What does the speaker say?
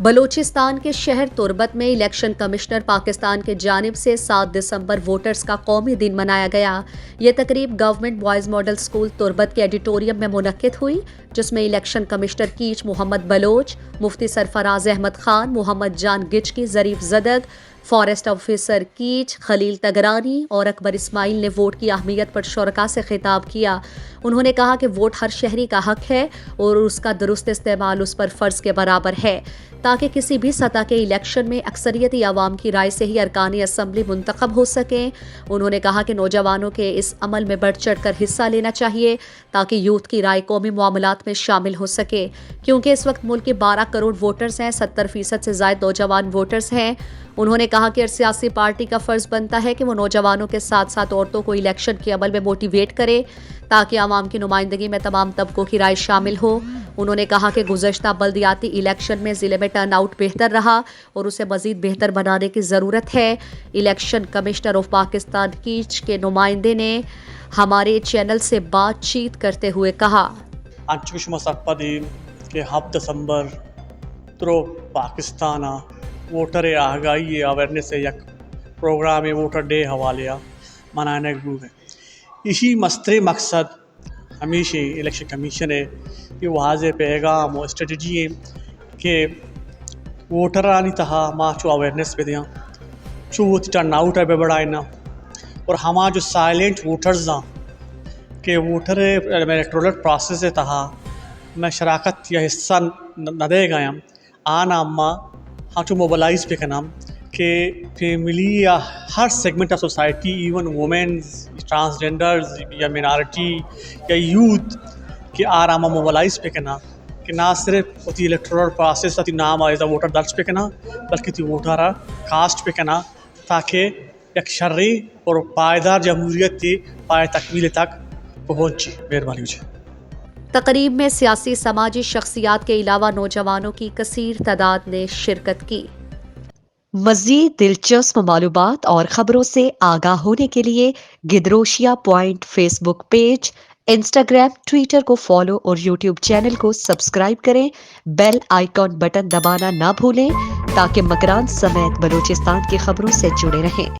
بلوچستان کے شہر تربت میں الیکشن کمشنر پاکستان کی جانب سے 7 دسمبر ووٹرز کا قومی دن منایا گیا۔ یہ تقریب گورنمنٹ بوائز ماڈل اسکول تربت کے ایڈیٹوریم میں منعقد ہوئی، جس میں election commissioner catch Muhammad Baloch, مفتی سرفراز احمد خان، محمد جان گچکی، ظریف زدگ، فارسٹ آفیسر کیچ خلیل تگرانی اور اکبر اسماعیل نے ووٹ کی اہمیت پر شرکاء سے خطاب کیا۔ انہوں نے کہا کہ ووٹ ہر شہری کا حق ہے اور اس کا درست استعمال اس پر فرض کے برابر ہے، تاکہ کسی بھی سطح کے الیکشن میں اکثریتی عوام کی رائے سے ہی ارکان اسمبلی منتخب ہو سکیں۔ انہوں نے کہا کہ نوجوانوں کے اس عمل میں بڑھ چڑھ کر حصہ لینا چاہیے تاکہ یوتھ کی رائے قومی معاملات میں شامل ہو سکے، کیونکہ اس وقت ملک کے 12 کروڑ ووٹرز ہیں، 70% سے زائد نوجوان ووٹرز ہیں۔ انہوں نے کہا کہ ہر سیاسی پارٹی کا فرض بنتا ہے کہ وہ نوجوانوں کے ساتھ ساتھ عورتوں کو الیکشن کے عمل میں موٹیویٹ کرے تاکہ عوام کی نمائندگی میں تمام طبقوں کی رائے شامل ہو۔ انہوں نے کہا کہ گزشتہ بلدیاتی الیکشن میں ضلع میں ٹرن آؤٹ بہتر رہا اور اسے مزید بہتر بنانے کی ضرورت ہے۔ Election commissioner of Pakistan catch کے نمائندے نے ہمارے چینل سے بات چیت کرتے ہوئے کہا انچوش مسقدی کہ 7 دسمبر ترو پاکستان ووٹر آگاہی اویئرنیس یک پروگرام ووٹر ڈے حوالے منانے گو ہے۔ اسی مستر مقصد ہمیشہ الیکشن کمیشن ہے یہ واضح پیغام و اسٹریٹجی ہے کہ ووٹرانی تہا ماں چو اویئرنیس پہ دیا چو ٹرن آؤٹ ہے بڑھائنا، اور ہما جو سائلنٹ ووٹرز ہیں کہ ووٹر الیکٹورل پروسیس تہا میں شراکت یا حصہ نہ دے گیا آنا اما ہاں چو موبلائز پہ کنام کہ فیملی یا ہر segment of society, even womens, transgenders یا مینارٹی یا یوتھ کہ آراما موبلائز پہ کنا کہ نہ صرف اتی الیکٹورل پروسیس اتی نام ایز ووٹر درج پہ کنا بلکہ تی ووٹر کاسٹ پہ کنا تاکہ یک شرعی اور پائیدار جمہوریت تی پائے تکمیل تک پہنچی۔ مہربانی ہوجائے۔ تقریب میں سیاسی سماجی شخصیات کے علاوہ نوجوانوں کی کثیر تعداد نے شرکت کی۔ مزید دلچسپ معلومات اور خبروں سے آگاہ ہونے کے لیے Gedrosia point Facebook page, Instagram, Twitter کو فالو اور یوٹیوب چینل کو سبسکرائب کریں۔ بیل آئیکن بٹن دبانا نہ بھولیں تاکہ مکران سمیت بلوچستان کی خبروں سے جڑے رہیں۔